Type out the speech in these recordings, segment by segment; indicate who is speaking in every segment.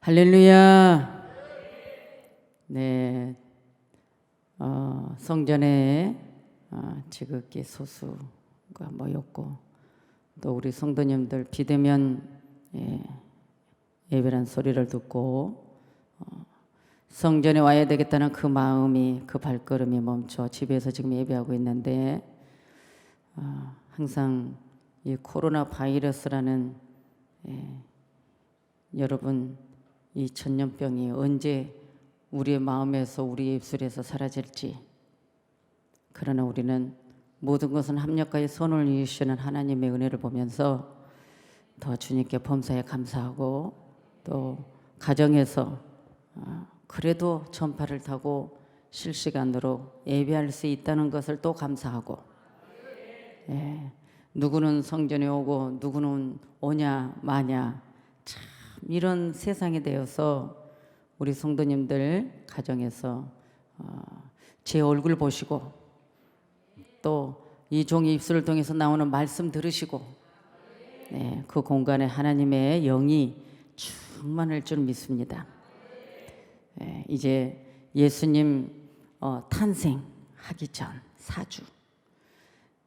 Speaker 1: 할렐루야. 네, 성전에 지극히 소수가 모였고 또 우리 성도님들 비대면 예배란 소리를 듣고 성전에 와야 되겠다는 그 마음이, 그 발걸음이 멈춰 집에서 지금 예배하고 있는데 항상 이 코로나 바이러스라는 여러분 이 전염병이 언제 우리의 마음에서 우리의 입술에서 사라질지, 그러나 우리는 모든 것은 합력하여 선을 이루시는 하나님의 은혜를 보면서 더 주님께 범사에 감사하고 또 가정에서 그래도 전파를 타고 실시간으로 예배할 수 있다는 것을 또 감사하고, 누구는 성전에 오고 누구는 오냐 마냐, 참 이런 세상이 되어서 우리 성도님들 가정에서 제 얼굴 보시고 또 이 종의 입술을 통해서 나오는 말씀 들으시고 그 공간에 하나님의 영이 충만할 줄 믿습니다. 이제 예수님 탄생하기 전 4주,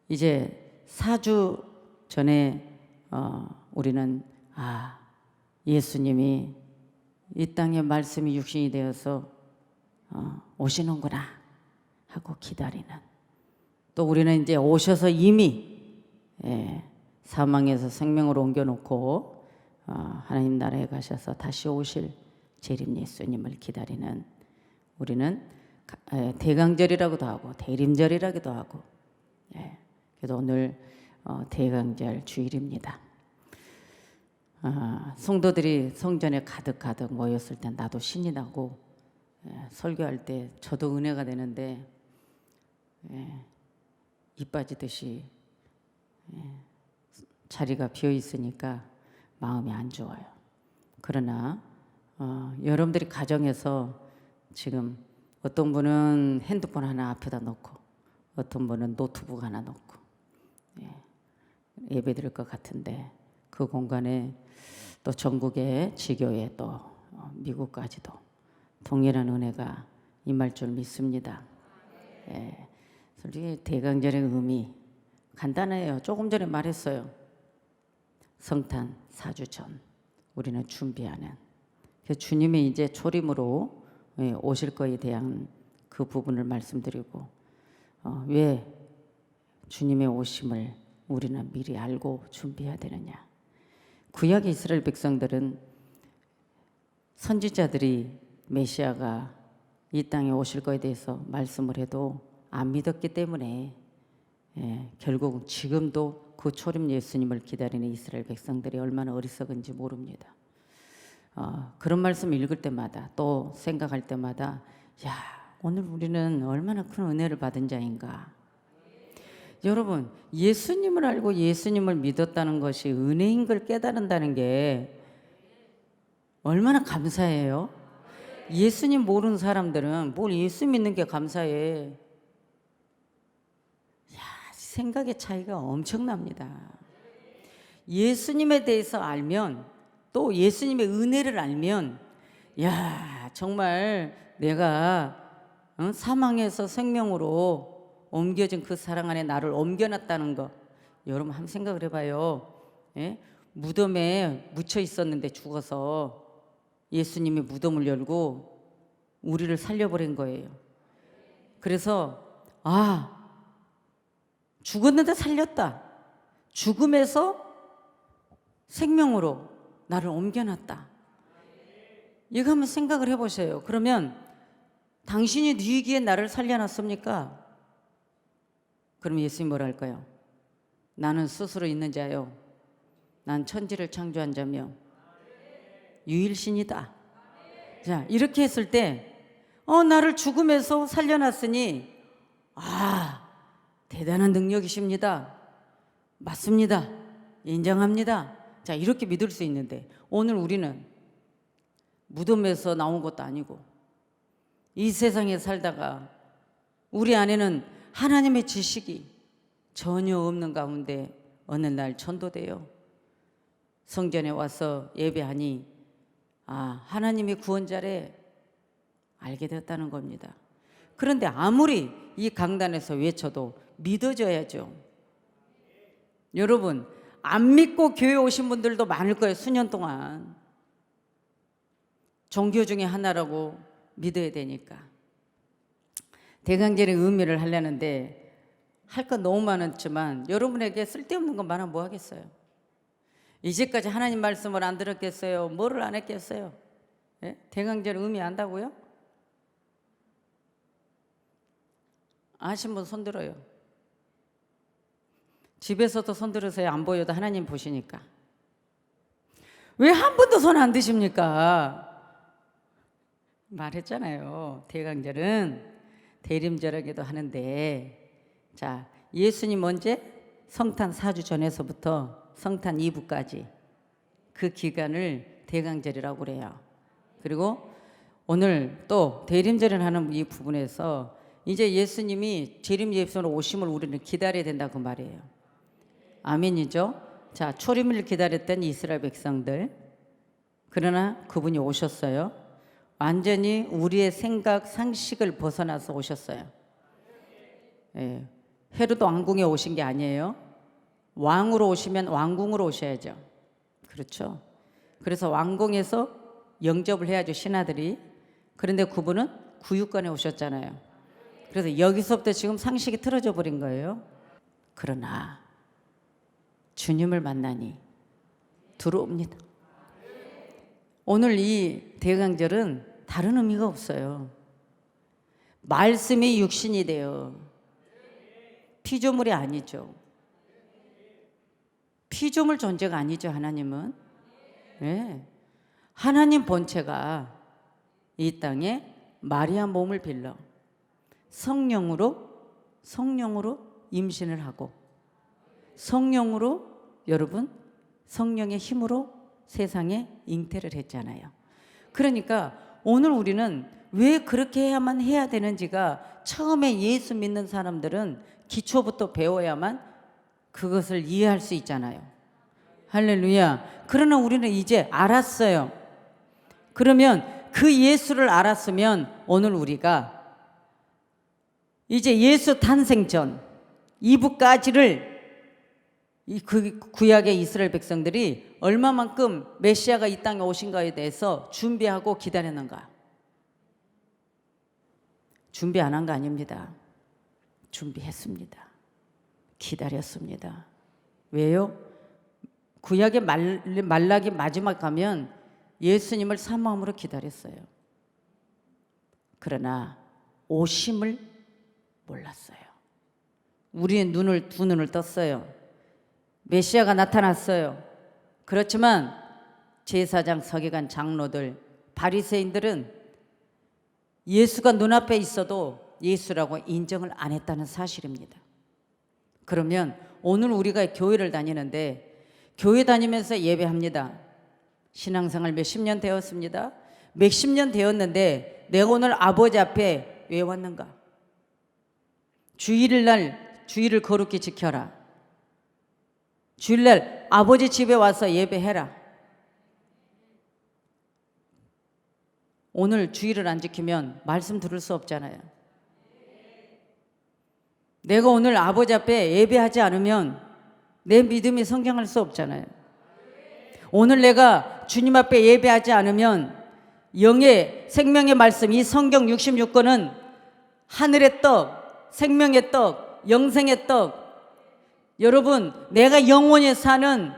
Speaker 1: 이제 4주 전에 우리는 예수님이 이 땅에 말씀이 육신이 되어서 오시는구나 하고 기다리는, 또 우리는 이제 오셔서 이미 사망에서 생명으로 옮겨놓고 하나님 나라에 가셔서 다시 오실 재림 예수님을 기다리는, 우리는 대강절이라고도 하고 대림절이라고도 하고, 그래서 오늘 대강절 주일입니다. 성도들이 성전에 가득 모였을 때 나도 신이 나고, 설교할 때 저도 은혜가 되는데 이 빠지듯이 자리가 비어 있으니까 마음이 안 좋아요. 그러나 여러분들이 가정에서 지금 어떤 분은 핸드폰 하나 앞에다 놓고 어떤 분은 노트북 하나 놓고 예배 드릴 것 같은데, 그 공간에 또 전국의 지교회 또 미국까지도 동일한 은혜가 임할 줄 믿습니다. 솔직히 대강절의 의미 간단해요. 조금 전에 말했어요. 성탄 4주 전 우리는 준비하는, 그래서 주님이 이제 초림으로 오실 거에 대한 그 부분을 말씀드리고, 왜 주님의 오심을 우리는 미리 알고 준비해야 되느냐. 구약 이스라엘 백성들은 선지자들이 메시아가 이 땅에 오실 거에 대해서 말씀을 해도 안 믿었기 때문에 결국 지금도 그 초림 예수님을 기다리는 이스라엘 백성들이 얼마나 어리석은지 모릅니다. 그런 말씀 읽을 때마다 또 생각할 때마다 오늘 우리는 얼마나 큰 은혜를 받은 자인가. 여러분, 예수님을 알고 예수님을 믿었다는 것이 은혜인 걸 깨달은다는 게 얼마나 감사해요. 예수님 모르는 사람들은 뭘 예수 믿는 게 감사해. 생각의 차이가 엄청납니다. 예수님에 대해서 알면, 또 예수님의 은혜를 알면, 정말 내가 사망에서 생명으로 옮겨진 그 사랑 안에 나를 옮겨놨다는 거, 여러분 한번 생각을 해봐요. 무덤에 묻혀 있었는데 죽어서 예수님이 무덤을 열고 우리를 살려버린 거예요. 그래서 죽었는데 살렸다, 죽음에서 생명으로 나를 옮겨놨다, 이거 한번 생각을 해보세요. 그러면 당신이 누이기에 나를 살려놨습니까? 그럼 예수님 뭐라 할까요? 나는 스스로 있는 자요, 난 천지를 창조한 자며 유일신이다. 자, 이렇게 했을 때 나를 죽음에서 살려놨으니 대단한 능력이십니다. 맞습니다. 인정합니다. 자, 이렇게 믿을 수 있는데, 오늘 우리는 무덤에서 나온 것도 아니고 이 세상에 살다가 우리 안에는 하나님의 지식이 전혀 없는 가운데 어느 날 전도돼요. 성전에 와서 예배하니 아, 하나님이 구원자래 알게 되었다는 겁니다. 그런데 아무리 이 강단에서 외쳐도 믿어져야죠. 여러분, 안 믿고 교회 오신 분들도 많을 거예요. 수년 동안 종교 중에 하나라고 믿어야 되니까. 대강절의 의미를 하려는데 할 건 너무 많았지만 여러분에게 쓸데없는 건 많아 뭐 하겠어요. 이제까지 하나님 말씀을 안 들었겠어요? 뭐를 안 했겠어요? 예? 대강절 의미 안다고요? 아신 분 손 들어요. 집에서도 손 들으세요. 안 보여도 하나님 보시니까. 왜 한 번도 손 안 드십니까? 말했잖아요. 대강절은 대림절하기도 하는데, 자, 예수님 언제? 성탄 4주 전에서부터 성탄 2부까지 그 기간을 대강절이라고 그래요. 그리고 오늘 또 대림절을 하는 이 부분에서 이제 예수님이 재림 예수로 오심을 우리는 기다려야 된다 그 말이에요. 아멘이죠. 자, 초림을 기다렸던 이스라엘 백성들, 그러나 그분이 오셨어요. 완전히 우리의 생각 상식을 벗어나서 오셨어요. 예. 헤로도 왕궁에 오신 게 아니에요. 왕으로 오시면 왕궁으로 오셔야죠. 그렇죠. 그래서 왕궁에서 영접을 해야죠, 신하들이. 그런데 그분은 구유관에 오셨잖아요. 그래서 여기서부터 지금 상식이 틀어져 버린 거예요. 그러나 주님을 만나니 들어옵니다. 오늘 이 대강절은 다른 의미가 없어요. 말씀이 육신이 되어, 피조물이 아니죠. 피조물 존재가 아니죠, 하나님은. 네. 하나님 본체가 이 땅에 마리아 몸을 빌려 성령으로 임신을 하고, 성령으로, 여러분, 성령의 힘으로 세상에 잉태를 했잖아요. 그러니까 오늘 우리는 왜 그렇게 해야만 해야 되는지가, 처음에 예수 믿는 사람들은 기초부터 배워야만 그것을 이해할 수 있잖아요. 할렐루야. 그러나 우리는 이제 알았어요. 그러면 그 예수를 알았으면 오늘 우리가 이제 예수 탄생 전 2부까지를 그 구약의 이스라엘 백성들이 얼마만큼 메시아가 이 땅에 오신가에 대해서 준비하고 기다렸는가? 준비 안 한 거 아닙니다. 준비했습니다. 기다렸습니다. 왜요? 구약의 말라기 마지막 가면 예수님을 사모함으로 기다렸어요. 그러나 오심을 몰랐어요. 우리의 두 눈을 떴어요. 메시아가 나타났어요. 그렇지만 제사장, 서기관, 장로들, 바리새인들은 예수가 눈앞에 있어도 예수라고 인정을 안 했다는 사실입니다. 그러면 오늘 우리가 교회를 다니는데, 교회 다니면서 예배합니다. 신앙생활 몇십 년 되었습니다. 몇십 년 되었는데 내가 오늘 아버지 앞에 왜 왔는가? 주일날 주일을 거룩히 지켜라. 주일날 아버지 집에 와서 예배해라. 오늘 주일을 안 지키면 말씀 들을 수 없잖아요. 내가 오늘 아버지 앞에 예배하지 않으면 내 믿음이 성장할 수 없잖아요. 오늘 내가 주님 앞에 예배하지 않으면 영의 생명의 말씀, 이 성경 66권은 하늘의 떡, 생명의 떡, 영생의 떡, 여러분, 내가 영원히 사는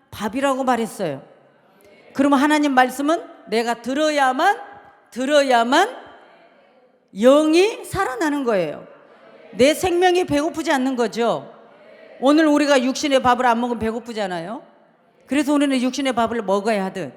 Speaker 1: 밥이라고 말했어요. 그러면 하나님 말씀은 내가 들어야만 영이 살아나는 거예요. 내 생명이 배고프지 않는 거죠. 오늘 우리가 육신의 밥을 안 먹으면 배고프잖아요. 그래서 우리는 육신의 밥을 먹어야 하듯,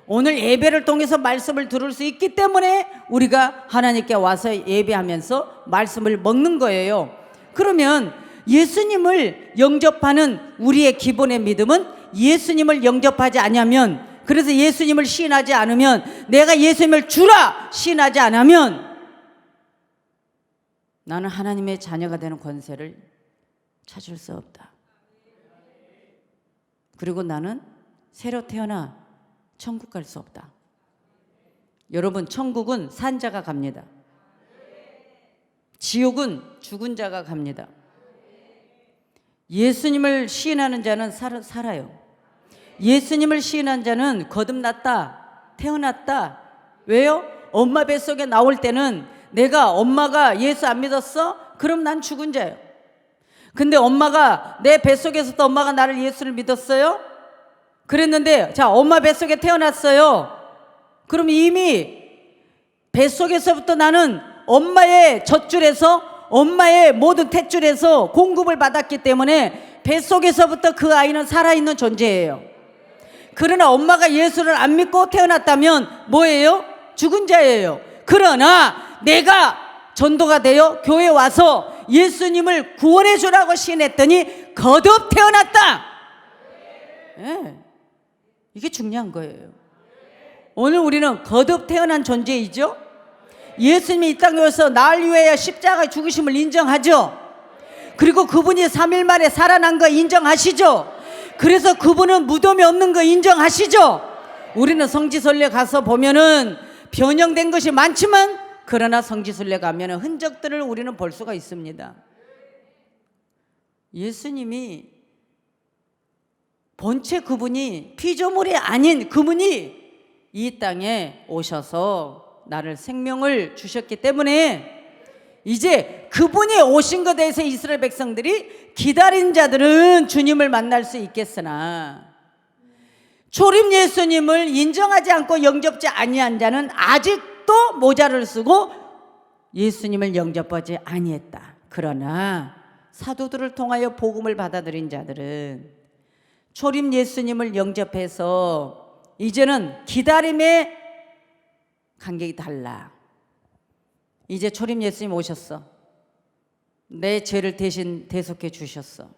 Speaker 1: 오늘 예배를 통해서 말씀을 들을 수 있기 때문에 우리가 하나님께 와서 예배하면서 말씀을 먹는 거예요. 그러면 예수님을 영접하는 우리의 기본의 믿음은, 예수님을 영접하지 않으면, 그래서 예수님을 시인하지 않으면, 내가 예수님을 주라 시인하지 않으면 나는 하나님의 자녀가 되는 권세를 찾을 수 없다. 그리고 나는 새로 태어나 천국 갈 수 없다. 여러분, 천국은 산 자가 갑니다. 지옥은 죽은 자가 갑니다. 예수님을 시인하는 자는 살아요. 예수님을 시인한 자는 거듭났다, 태어났다. 왜요? 엄마 뱃속에 나올 때는 내가 엄마가 예수 안 믿었어? 그럼 난 죽은 자예요. 근데 엄마가 내 뱃속에서도 엄마가 나를 예수를 믿었어요? 그랬는데 자, 엄마 뱃속에 태어났어요. 그럼 이미 뱃속에서부터 나는 엄마의 젖줄에서, 엄마의 모든 탯줄에서 공급을 받았기 때문에 뱃속에서부터 그 아이는 살아있는 존재예요. 그러나 엄마가 예수를 안 믿고 태어났다면 뭐예요? 죽은 자예요. 그러나 내가 전도가 되어 교회에 와서 예수님을 구원해 주라고 시인했더니 거듭 태어났다. 네. 이게 중요한 거예요. 오늘 우리는 거듭 태어난 존재이죠. 예수님이 이 땅에 와서 나를 위하여 십자가의 죽으심을 인정하죠. 그리고 그분이 3일 만에 살아난 거 인정하시죠. 그래서 그분은 무덤이 없는 거 인정하시죠. 우리는 성지순례 가서 보면은 변형된 것이 많지만, 그러나 성지순례 가면은 흔적들을 우리는 볼 수가 있습니다. 예수님이 본체 그분이, 피조물이 아닌 그분이 이 땅에 오셔서 나를 생명을 주셨기 때문에 이제 그분이 오신 것에 대해서 이스라엘 백성들이 기다린 자들은 주님을 만날 수 있겠으나 초림 예수님을 인정하지 않고 영접지 아니한 자는 아직도 모자를 쓰고 예수님을 영접하지 아니했다. 그러나 사도들을 통하여 복음을 받아들인 자들은 초림 예수님을 영접해서 이제는 기다림의 간격이 달라. 이제 초림 예수님 오셨어. 내 죄를 대신 대속해 주셨어.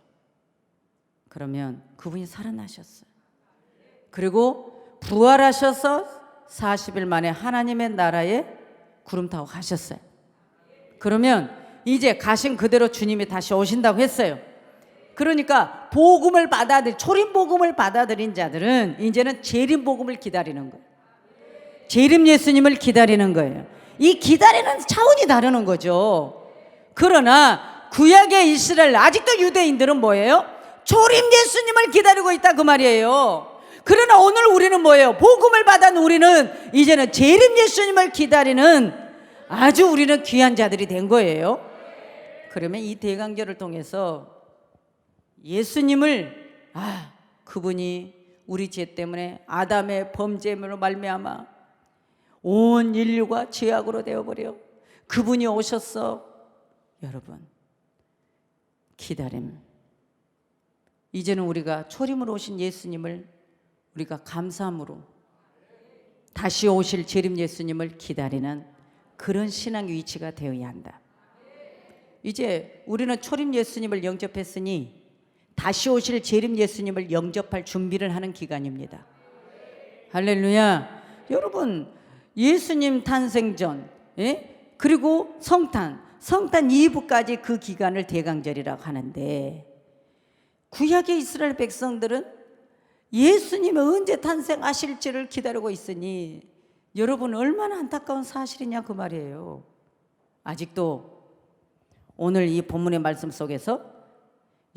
Speaker 1: 그러면 그분이 살아나셨어요. 그리고 부활하셔서 40일 만에 하나님의 나라에 구름 타고 가셨어요. 그러면 이제 가신 그대로 주님이 다시 오신다고 했어요. 그러니까 복음을 받아들인, 초림 복음을 받아들인 자들은 이제는 재림 복음을 기다리는 거예요. 재림 예수님을 기다리는 거예요. 이 기다리는 차원이 다르는 거죠. 그러나 구약의 이스라엘, 아직도 유대인들은 뭐예요? 초림 예수님을 기다리고 있다 그 말이에요. 그러나 오늘 우리는 뭐예요? 복음을 받은 우리는 이제는 재림 예수님을 기다리는 아주 우리는 귀한 자들이 된 거예요. 그러면 이 대간결을 통해서 예수님을, 그분이 우리 죄 때문에 아담의 범죄로 말미암아 온 인류가 죄악으로 되어버려 그분이 오셨어. 여러분, 기다림. 이제는 우리가 초림으로 오신 예수님을 우리가 감사함으로 다시 오실 재림 예수님을 기다리는 그런 신앙의 위치가 되어야 한다. 이제 우리는 초림 예수님을 영접했으니 다시 오실 재림 예수님을 영접할 준비를 하는 기간입니다. 할렐루야. 여러분, 예수님 탄생 전, 그리고 성탄 이후까지 그 기간을 대강절이라고 하는데, 구약의 이스라엘 백성들은 예수님이 언제 탄생하실지를 기다리고 있으니 여러분 얼마나 안타까운 사실이냐 그 말이에요. 아직도 오늘 이 본문의 말씀 속에서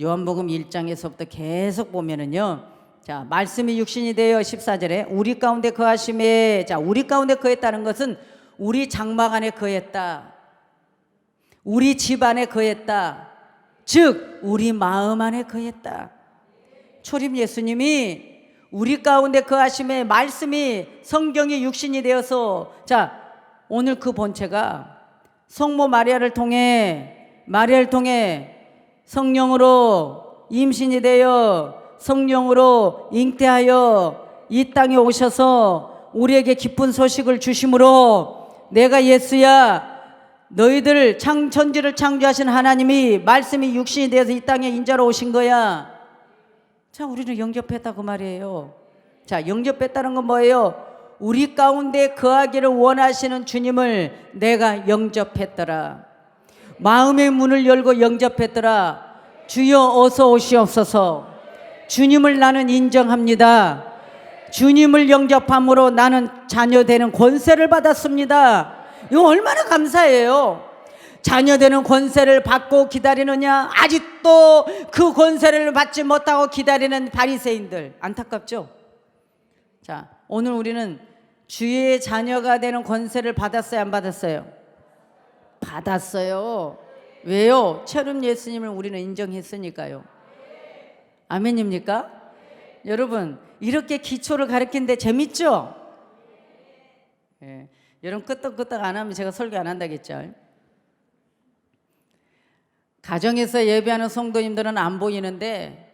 Speaker 1: 요한복음 1장에서부터 계속 보면은요, 자, 말씀이 육신이 되어 14절에 우리 가운데 거하심에, 자, 우리 가운데 거했다는 것은 우리 장막 안에 거했다, 우리 집 안에 거했다, 즉 우리 마음 안에 거했다. 초림 예수님이 우리 가운데 거하심에 말씀이, 성경이 육신이 되어서, 자, 오늘 그 본체가 성모 마리아를 통해 성령으로 임신이 되어 성령으로 잉태하여 이 땅에 오셔서 우리에게 기쁜 소식을 주심으로 내가 예수야, 너희들 천지를 창조하신 하나님이 말씀이 육신이 되어서 이 땅에 인자로 오신 거야. 자, 우리는 영접했다 그 말이에요. 자, 영접했다는 건 뭐예요? 우리 가운데 거하기를 원하시는 주님을 내가 영접했더라. 마음의 문을 열고 영접했더라. 주여 어서 오시옵소서. 주님을 나는 인정합니다. 주님을 영접함으로 나는 자녀 되는 권세를 받았습니다. 이거 얼마나 감사해요. 자녀 되는 권세를 받고 기다리느냐, 아직도 그 권세를 받지 못하고 기다리는 바리새인들, 안타깝죠? 자, 오늘 우리는 주의 자녀가 되는 권세를 받았어요, 안 받았어요? 받았어요. 왜요? 체험 예수님을 우리는 인정했으니까요. 아멘입니까? 여러분, 이렇게 기초를 가르치는데 재밌죠? 예. 여러분 끄떡끄떡 안 하면 제가 설교 안 한다겠죠? 가정에서 예배하는 성도님들은 안 보이는데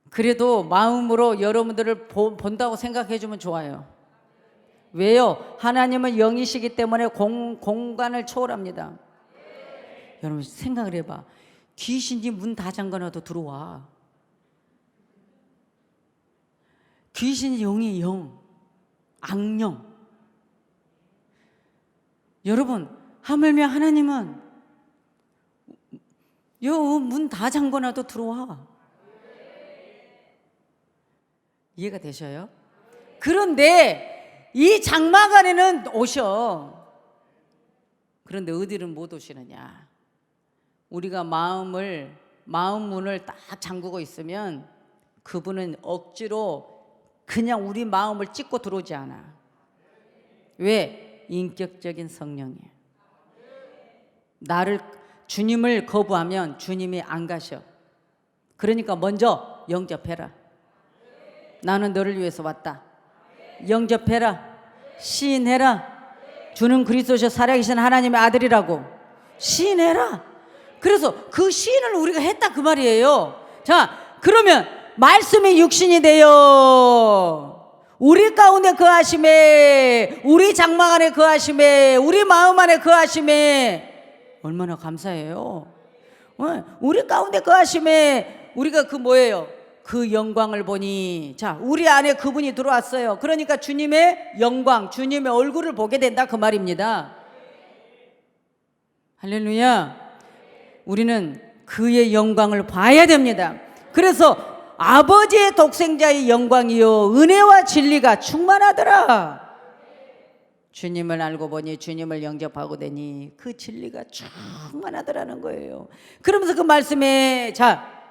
Speaker 1: 그래도 마음으로 여러분들을 본다고 생각해 주면 좋아요. 왜요? 하나님은 영이시기 때문에 공간을 초월합니다. 여러분 생각을 해봐. 귀신이 문 다 잠궈놔도 들어와. 귀신이 영이 영, 악령. 여러분 하물며 하나님은 요 문 다 잠궈놔도 들어와. 이해가 되셔요? 그런데 이 장막 안에는 오셔. 그런데 어디는 못 오시느냐? 우리가 마음 문을 딱 잠그고 있으면 그분은 억지로 그냥 우리 마음을 찢고 들어오지 않아. 왜? 인격적인 성령이에요. 주님을 거부하면 주님이 안 가셔. 그러니까 먼저 영접해라. 나는 너를 위해서 왔다. 영접해라. 시인해라. 주는 그리스도셔 살아계신 하나님의 아들이라고 시인해라. 그래서 그 시인을 우리가 했다 그 말이에요. 자, 그러면 말씀이 육신이 되어 우리 가운데 거하심에, 우리 장막 안에 거하심에, 우리 마음 안에 거하심에 얼마나 감사해요. 우리 가운데 거하심에 우리가 그 뭐예요? 그 영광을 보니, 자, 우리 안에 그분이 들어왔어요. 그러니까 주님의 영광, 주님의 얼굴을 보게 된다 그 말입니다. 할렐루야. 우리는 그의 영광을 봐야 됩니다. 그래서 아버지의 독생자의 영광이요 은혜와 진리가 충만하더라. 주님을 알고 보니, 주님을 영접하고 되니 그 진리가 충만하더라는 거예요. 그러면서 그 말씀에, 자,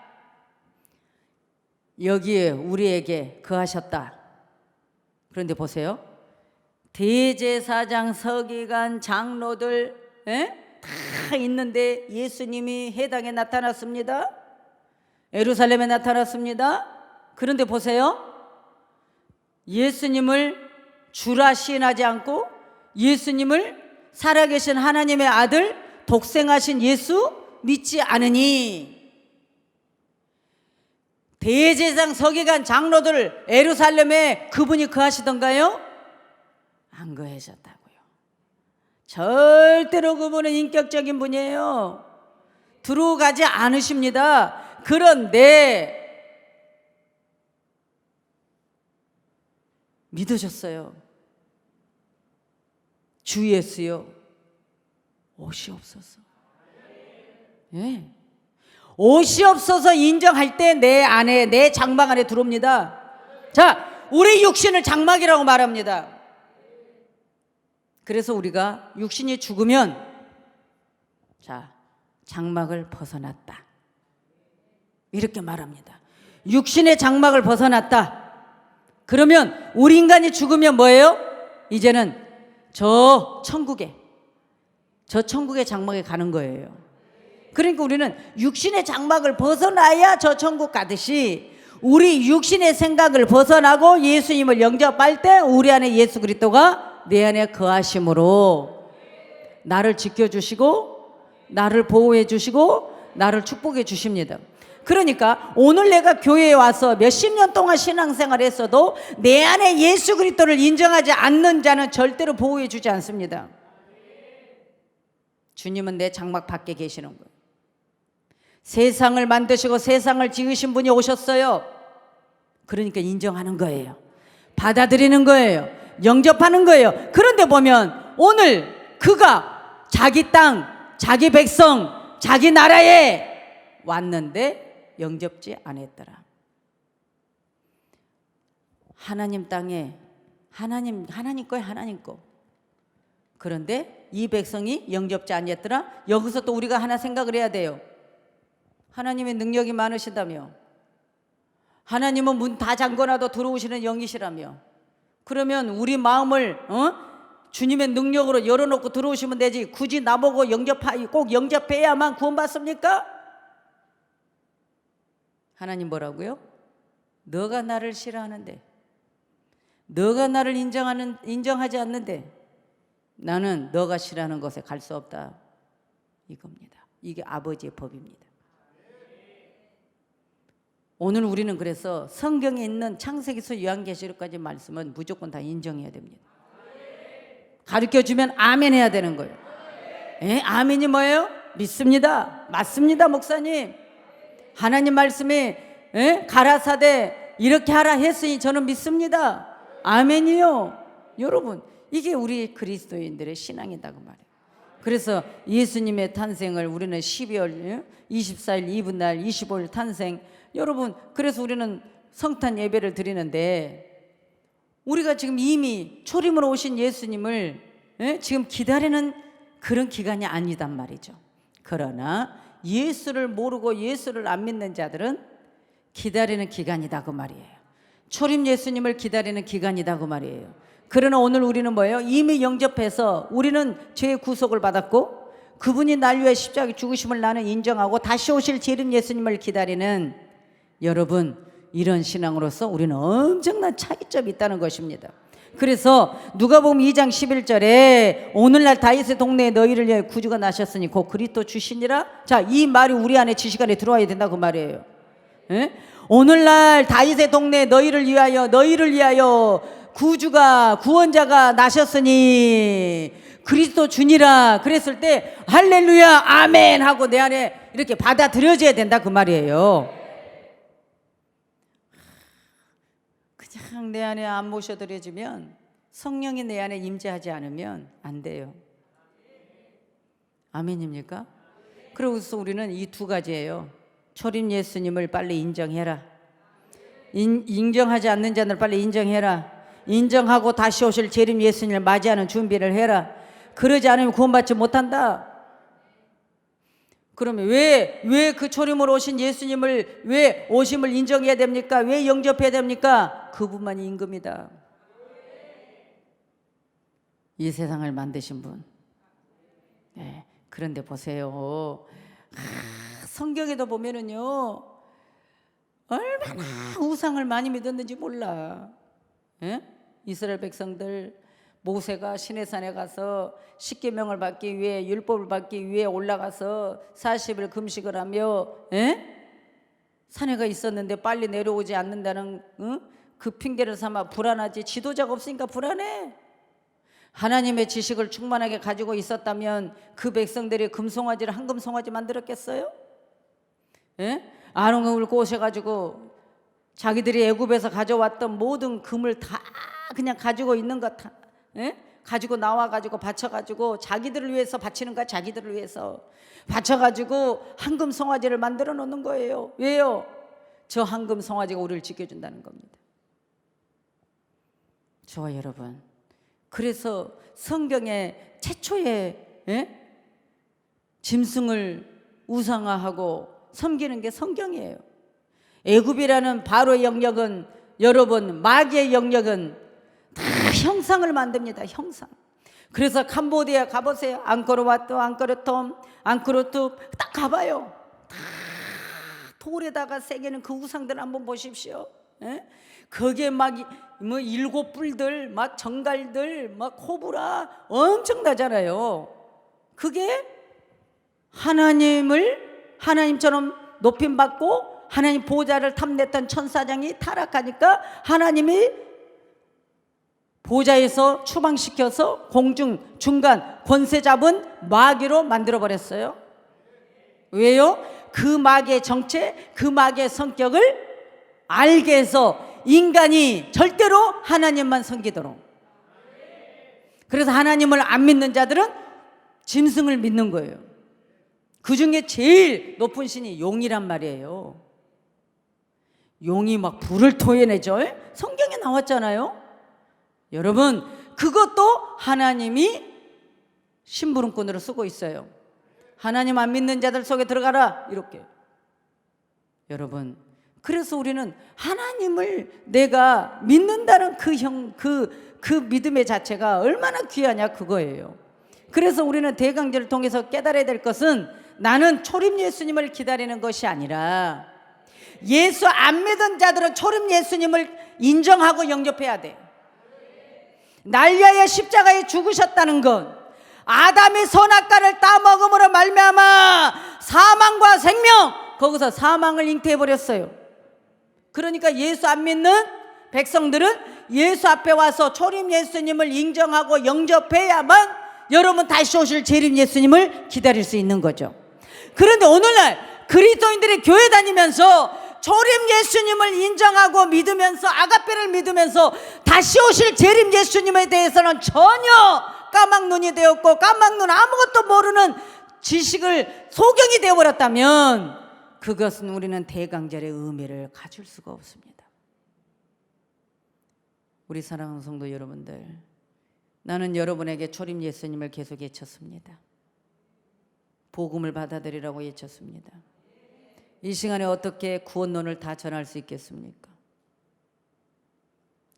Speaker 1: 여기에 우리에게 거하셨다. 그런데 보세요. 대제사장, 서기관, 장로들 다 있는데 예수님이 해당에 나타났습니다. 예루살렘에 나타났습니다. 그런데 보세요. 예수님을 주라 시인하지 않고 예수님을 살아계신 하나님의 아들, 독생하신 예수 믿지 않으니, 대제사장, 서기관, 장로들 예루살렘에 그분이 거하시던가요? 안 거하셨다고요. 절대로 그분은 인격적인 분이에요. 들어가지 않으십니다. 그런데 믿으셨어요. 주 예수여 오시옵소서. 예. 오시옵소서 인정할 때 내 안에, 내 장막 안에 들어옵니다. 자, 우리 육신을 장막이라고 말합니다. 그래서 우리가 육신이 죽으면, 자, 장막을 벗어났다 이렇게 말합니다. 육신의 장막을 벗어났다. 그러면 우리 인간이 죽으면 뭐예요? 이제는 저 천국의 장막에 가는 거예요. 그러니까 우리는 육신의 장막을 벗어나야 저 천국 가듯이 우리 육신의 생각을 벗어나고 예수님을 영접할 때 우리 안에 예수 그리스도가 내 안에 거하심으로 나를 지켜주시고 나를 보호해 주시고 나를 축복해 주십니다. 그러니까 오늘 내가 교회에 와서 몇십 년 동안 신앙생활을 했어도 내 안에 예수 그리스도를 인정하지 않는 자는 절대로 보호해 주지 않습니다. 주님은 내 장막 밖에 계시는 거예요. 세상을 만드시고 세상을 지으신 분이 오셨어요. 그러니까 인정하는 거예요. 받아들이는 거예요. 영접하는 거예요. 그런데 보면 오늘 그가 자기 땅, 자기 백성, 자기 나라에 왔는데 영접지 않았더라. 하나님 땅에 하나님 거야, 하나님 거. 그런데 이 백성이 영접지 아니었더라. 여기서 또 우리가 하나 생각을 해야 돼요. 하나님의 능력이 많으시다며, 하나님은 문 다 잠궈놔도 들어오시는 영이시라며, 그러면 우리 마음을 주님의 능력으로 열어놓고 들어오시면 되지, 굳이 나보고 꼭 영접해야만 구원받습니까? 하나님 뭐라고요? 너가 나를 싫어하는데, 너가 나를 인정하지 않는데 나는 너가 싫어하는 곳에 갈 수 없다, 이겁니다. 이게 아버지의 법입니다. 오늘 우리는 그래서 성경에 있는 창세기서 요한계시록까지 말씀은 무조건 다 인정해야 됩니다. 가르쳐주면 아멘 해야 되는 거예요. 아멘이 뭐예요? 믿습니다, 맞습니다 목사님, 하나님 말씀이 가라사대 이렇게 하라 했으니 저는 믿습니다, 아멘이요. 여러분, 이게 우리 그리스도인들의 신앙이다 그 말이에요. 그래서 예수님의 탄생을 우리는 12월 24일 이브날 25일 탄생, 여러분, 그래서 우리는 성탄 예배를 드리는데, 우리가 지금 이미 초림으로 오신 예수님을 지금 기다리는 그런 기간이 아니단 말이죠. 그러나 예수를 모르고 예수를 안 믿는 자들은 기다리는 기간이다 그 말이에요. 초림 예수님을 기다리는 기간이다 그 말이에요. 그러나 오늘 우리는 뭐예요? 이미 영접해서 우리는 죄의 구속을 받았고, 그분이 날 위해 십자가에 죽으심을 나는 인정하고 다시 오실 재림 예수님을 기다리는 여러분, 이런 신앙으로서 우리는 엄청난 차이점이 있다는 것입니다. 그래서 누가복음 2장 11절에 오늘날 다윗의 동네에 너희를 위해 구주가 나셨으니 곧 그리스도 주시니라. 자, 이 말이 우리 안에 지시간에 들어와야 된다 그 말이에요. 오늘날 다윗의 동네에 너희를 위하여 구주가, 구원자가 나셨으니 그리스도 주니라 그랬을 때 할렐루야 아멘 하고 내 안에 이렇게 받아들여져야 된다 그 말이에요. 그냥 내 안에 안 모셔드려지면, 성령이 내 안에 임재하지 않으면 안 돼요. 아멘입니까? 그래서 우리는 이 두 가지예요. 초림 예수님을 빨리 인정해라. 인정하지 않는 자들 빨리 인정해라. 인정하고 다시 오실 재림 예수님을 맞이하는 준비를 해라. 그러지 않으면 구원받지 못한다. 그러면 왜 그 초림으로 오신 예수님을 왜 오심을 인정해야 됩니까? 왜 영접해야 됩니까? 그분만이 임금이다. 이 세상을 만드신 분. 그런데 보세요. 성경에도 보면은요, 얼마나 우상을 많이 믿었는지 몰라. 이스라엘 백성들, 모세가 시내산에 가서 십계명을 받기 위해, 율법을 받기 위해 올라가서 40일 금식을 하며 산에 가 있었는데 빨리 내려오지 않는다는 그 핑계를 삼아 불안하지. 지도자가 없으니까 불안해. 하나님의 지식을 충만하게 가지고 있었다면 그 백성들이 금송아지를 한금송아지 만들었겠어요? 아론금을 꼬셔가지고 자기들이 애굽에서 가져왔던 모든 금을 다 그냥 가지고 있는 것 다 가지고 나와가지고 바쳐가지고 자기들을 위해서 바치는 거야. 자기들을 위해서 바쳐가지고 한금 송아지를 만들어 놓는 거예요. 왜요? 저 한금 송아지가 우리를 지켜준다는 겁니다. 저와 여러분, 그래서 성경의 최초의 짐승을 우상화하고 섬기는 게 성경이에요. 애굽이라는 바로의 영역은, 여러분, 마귀의 영역은 다 형상을 만듭니다. 형상. 그래서 캄보디아 가보세요. 앙코르와트, 앙코르톰, 앙코르투 딱 가봐요. 다 돌에다가 새기는 그 우상들 한번 보십시오. 거기에 막 뭐 일곱 뿔들, 막 정갈들, 막 코브라 엄청나잖아요. 그게 하나님처럼 높임받고 하나님 보좌를 탐냈던 천사장이 타락하니까 하나님이 보좌에서 추방시켜서 공중 중간 권세 잡은 마귀로 만들어버렸어요. 왜요? 그 마귀의 정체, 그 마귀의 성격을 알게 해서 인간이 절대로 하나님만 섬기도록. 그래서 하나님을 안 믿는 자들은 짐승을 믿는 거예요. 그 중에 제일 높은 신이 용이란 말이에요. 용이 막 불을 토해내죠. 성경에 나왔잖아요. 여러분, 그것도 하나님이 심부름꾼으로 쓰고 있어요. 하나님 안 믿는 자들 속에 들어가라, 이렇게. 여러분, 그래서 우리는 하나님을 내가 믿는다는 그 믿음의 자체가 얼마나 귀하냐, 그거예요. 그래서 우리는 대강제를 통해서 깨달아야 될 것은, 나는 초림 예수님을 기다리는 것이 아니라 예수 안 믿은 자들은 초림 예수님을 인정하고 영접해야 돼. 날 위하여 십자가에 죽으셨다는 것, 아담의 선악과를 따먹음으로 말미암아 사망과 생명, 거기서 사망을 잉태해버렸어요. 그러니까 예수 안 믿는 백성들은 예수 앞에 와서 초림 예수님을 인정하고 영접해야만 여러분 다시 오실 재림 예수님을 기다릴 수 있는 거죠. 그런데 오늘날 그리스도인들이 교회 다니면서 초림 예수님을 인정하고 믿으면서, 아가페를 믿으면서 다시 오실 재림 예수님에 대해서는 전혀 까막눈이 되었고, 까막눈 아무것도 모르는 지식을 소경이 되어버렸다면 그것은 우리는 대강절의 의미를 가질 수가 없습니다. 우리 사랑하는 성도 여러분들, 나는 여러분에게 초림 예수님을 계속 외쳤습니다. 복음을 받아들이라고 외쳤습니다. 이 시간에 어떻게 구원론을 다 전할 수 있겠습니까?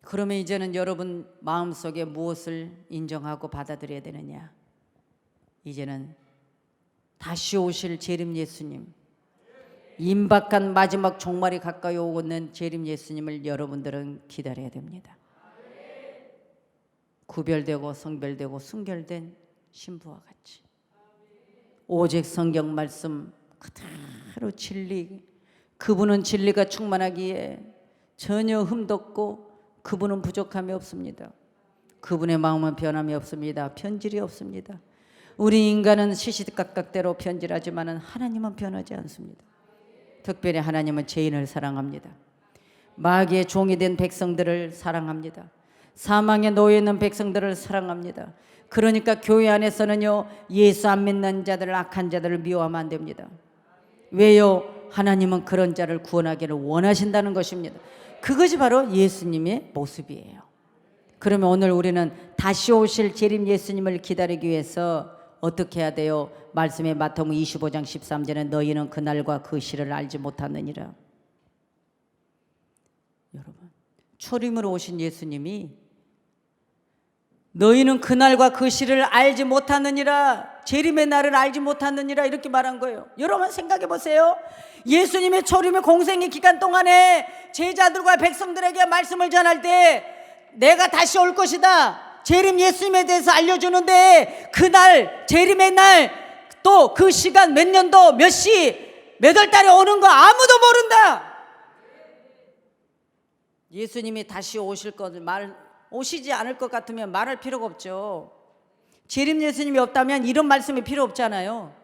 Speaker 1: 그러면 이제는 여러분 마음속에 무엇을 인정하고 받아들여야 되느냐? 이제는 다시 오실 재림 예수님, 임박한 마지막 종말이 가까이 오고 있는 재림 예수님을 여러분들은 기다려야 됩니다. 구별되고 성별되고 순결된 신부와 같이 오직 성경 말씀 그대로 진리, 그분은 진리가 충만하기에 전혀 흠없고 그분은 부족함이 없습니다. 그분의 마음은 변함이 없습니다. 변질이 없습니다. 우리 인간은 시시각각대로 변질하지만 하나님은 변하지 않습니다. 특별히 하나님은 죄인을 사랑합니다. 마귀의 종이 된 백성들을 사랑합니다. 사망에 놓여 있는 백성들을 사랑합니다. 그러니까 교회 안에서는요, 예수 안 믿는 자들, 악한 자들을 미워하면 안 됩니다. 왜요? 하나님은 그런 자를 구원하기를 원하신다는 것입니다. 그것이 바로 예수님의 모습이에요. 그러면 오늘 우리는 다시 오실 재림 예수님을 기다리기 위해서 어떻게 해야 돼요? 말씀의 마태복음 25장 13절에 너희는 그날과 그 시를 알지 못하느니라. 여러분, 초림으로 오신 예수님이 너희는 그날과 그 시를 알지 못하느니라, 재림의 날을 알지 못하느니라, 이렇게 말한 거예요. 여러분 생각해 보세요. 예수님의 초림의 공생의 기간 동안에 제자들과 백성들에게 말씀을 전할 때 내가 다시 올 것이다, 재림 예수님에 대해서 알려주는데 그날 재림의 날, 또 그 시간 몇 년도 몇 시 몇 월 달에 오는 거 아무도 모른다. 예수님이 다시 오실 것을 오시지 않을 것 같으면 말할 필요가 없죠. 재림 예수님이 없다면 이런 말씀이 필요 없잖아요.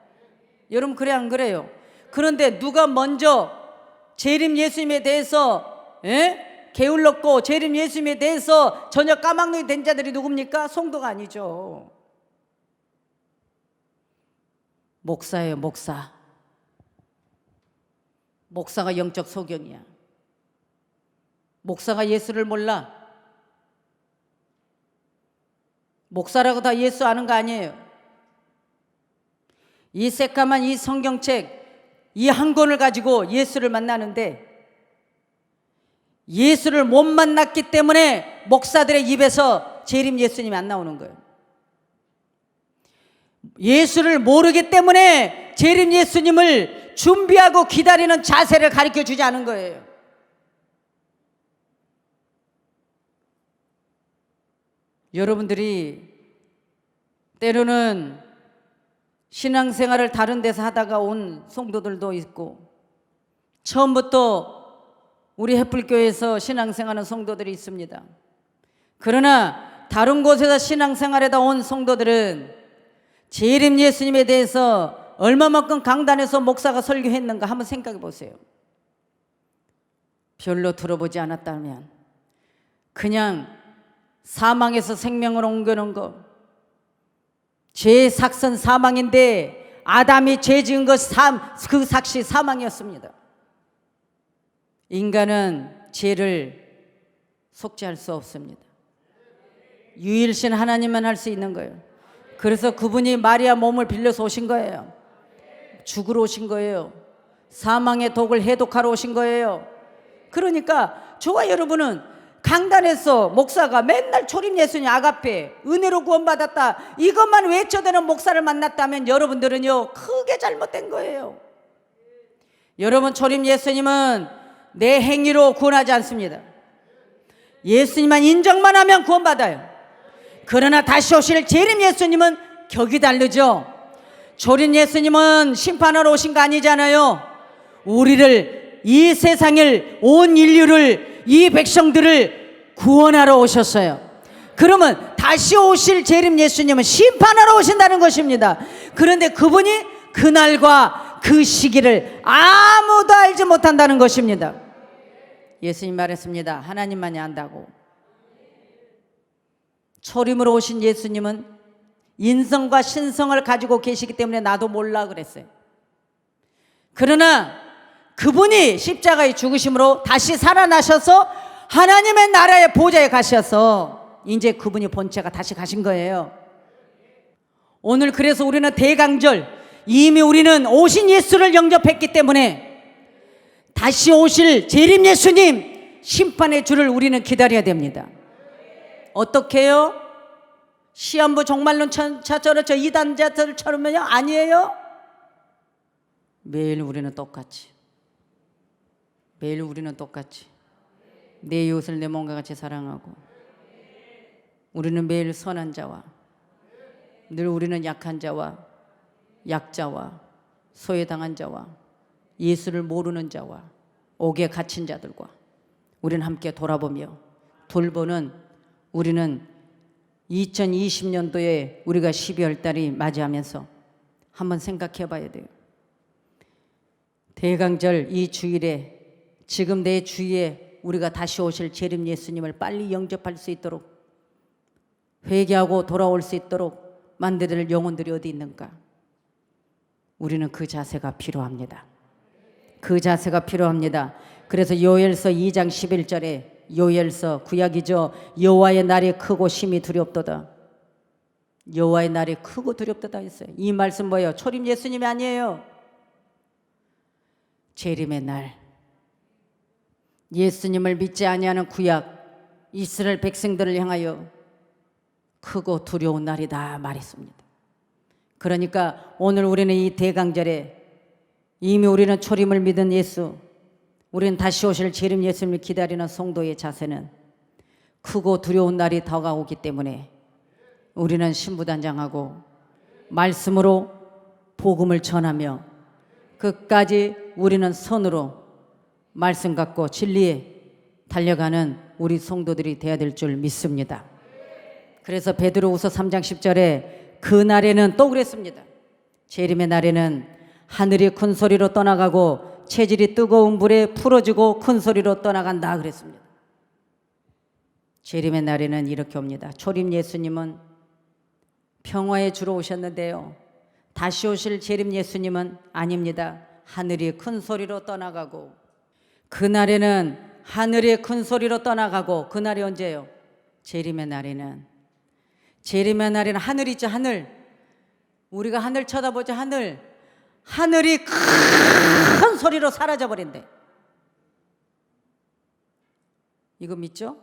Speaker 1: 여러분 그래 안 그래요? 그런데 누가 먼저 재림 예수님에 대해서 게을렀고 재림 예수님에 대해서 전혀 까막눈이 된 자들이 누굽니까? 성도가 아니죠. 목사예요. 목사가 영적 소경이야. 목사가 예수를 몰라. 목사라고 다 예수 아는 거 아니에요. 이 새까만 이 성경책 이 한 권을 가지고 예수를 만나는데 예수를 못 만났기 때문에 목사들의 입에서 재림 예수님이 안 나오는 거예요. 예수를 모르기 때문에 재림 예수님을 준비하고 기다리는 자세를 가르쳐 주지 않은 거예요. 여러분들이 때로는 신앙생활을 다른 데서 하다가 온 성도들도 있고 처음부터 우리 햇불교회에서 신앙생활하는 성도들이 있습니다. 그러나 다른 곳에서 신앙생활하다 온 성도들은 재림 예수님에 대해서 얼마만큼 강단에서 목사가 설교했는가 한번 생각해 보세요. 별로 들어보지 않았다면 그냥 사망에서 생명을 옮겨놓은 것, 죄의 삭선 사망인데 아담이 죄 지은 것 그 삭시 사망이었습니다. 인간은 죄를 속죄할 수 없습니다. 유일신 하나님만 할 수 있는 거예요. 그래서 그분이 마리아 몸을 빌려서 오신 거예요. 죽으러 오신 거예요. 사망의 독을 해독하러 오신 거예요. 그러니까 저와 여러분은 강단에서 목사가 맨날 초림 예수님 아가페 은혜로 구원받았다 이것만 외쳐대는 목사를 만났다면 여러분들은요 크게 잘못된 거예요. 여러분, 초림 예수님은 내 행위로 구원하지 않습니다. 예수님만 인정만 하면 구원받아요. 그러나 다시 오실 재림 예수님은 격이 다르죠. 초림 예수님은 심판하러 오신 거 아니잖아요. 우리를, 이 세상을, 온 인류를, 이 백성들을 구원하러 오셨어요. 그러면 다시 오실 재림 예수님은 심판하러 오신다는 것입니다. 그런데 그분이 그날과 그 시기를 아무도 알지 못한다는 것입니다. 예수님 말했습니다. 하나님만이 안다고. 초림으로 오신 예수님은 인성과 신성을 가지고 계시기 때문에 나도 몰라 그랬어요. 그러나 그분이 십자가의 죽으심으로 다시 살아나셔서 하나님의 나라의 보좌에 가셔서 이제 그분이 본체가 다시 가신 거예요. 오늘 그래서 우리는 대강절, 이미 우리는 오신 예수를 영접했기 때문에 다시 오실 재림 예수님 심판의 주를 우리는 기다려야 됩니다. 어떻게 해요? 시한부 종말론처럼 저 이단자들처럼요? 아니에요. 매일 우리는 똑같이, 매일 우리는 똑같이 내 이웃을 내 몸과 같이 사랑하고, 우리는 매일 선한 자와, 늘 우리는 약한 자와 약자와 소외당한 자와 예수를 모르는 자와 옥에 갇힌 자들과 우리는 함께 돌아보며 돌보는, 우리는 2020년도에 우리가 12월 달이 맞이하면서 한번 생각해 봐야 돼요. 대강절 이 주일에, 지금 내 주위에 우리가 다시 오실 재림 예수님을 빨리 영접할 수 있도록, 회개하고 돌아올 수 있도록 만들어낼 영혼들이 어디 있는가? 우리는 그 자세가 필요합니다. 그 자세가 필요합니다. 그래서 요엘서 2장 11절에, 요엘서 구약이죠. 여호와의 날이 크고 심히 두렵도다. 여호와의 날이 크고 두렵도다 했어요. 이 말씀 뭐예요? 초림 예수님이 아니에요. 재림의 날, 예수님을 믿지 아니하는 구약 이스라엘 백성들을 향하여 크고 두려운 날이다 말했습니다. 그러니까 오늘 우리는 이 대강절에 이미 우리는 초림을 믿은 예수, 우리는 다시 오실 재림 예수님을 기다리는 성도의 자세는 크고 두려운 날이 다가오기 때문에 우리는 신부단장하고 말씀으로 복음을 전하며 끝까지 우리는 선으로 말씀 갖고 진리에 달려가는 우리 성도들이 되어야 될 줄 믿습니다. 그래서 베드로후서 3장 10절에 그날에는 또 그랬습니다. 재림의 날에는 하늘이 큰 소리로 떠나가고 체질이 뜨거운 불에 풀어지고 큰 소리로 떠나간다 그랬습니다. 재림의 날에는 이렇게 옵니다. 초림 예수님은 평화의 주로 오셨는데요, 다시 오실 재림 예수님은 아닙니다. 하늘이 큰 소리로 떠나가고, 그날에는 하늘이 큰 소리로 떠나가고, 그날이 언제예요? 재림의 날에는. 재림의 날에는 하늘 있죠. 하늘, 우리가 하늘 쳐다보죠. 하늘이 큰 소리로 사라져버린대. 이거 믿죠?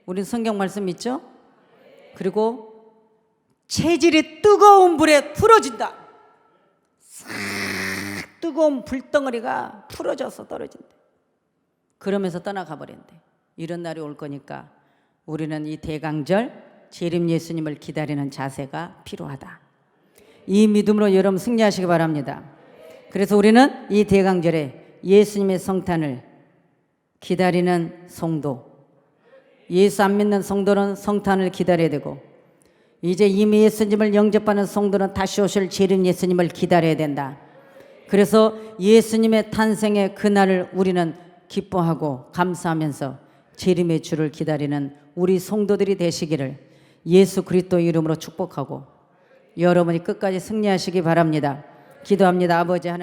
Speaker 1: 우린 성경 말씀 믿죠? 그리고 체질이 뜨거운 불에 풀어진다. 싹 뜨거운 불덩어리가 풀어져서 떨어진대. 그러면서 떠나가 버린대. 이런 날이 올 거니까 우리는 이 대강절 재림 예수님을 기다리는 자세가 필요하다. 이 믿음으로 여러분 승리하시기 바랍니다. 그래서 우리는 이 대강절에 예수님의 성탄을 기다리는 성도, 예수 안 믿는 성도는 성탄을 기다려야 되고, 이제 이미 예수님을 영접하는 성도는 다시 오실 재림 예수님을 기다려야 된다. 그래서 예수님의 탄생의 그날을 우리는 기뻐하고 감사하면서 재림의 주를 기다리는 우리 성도들이 되시기를 예수 그리스도 이름으로 축복하고 여러분이 끝까지 승리하시기 바랍니다. 기도합니다. 아버지 하나님,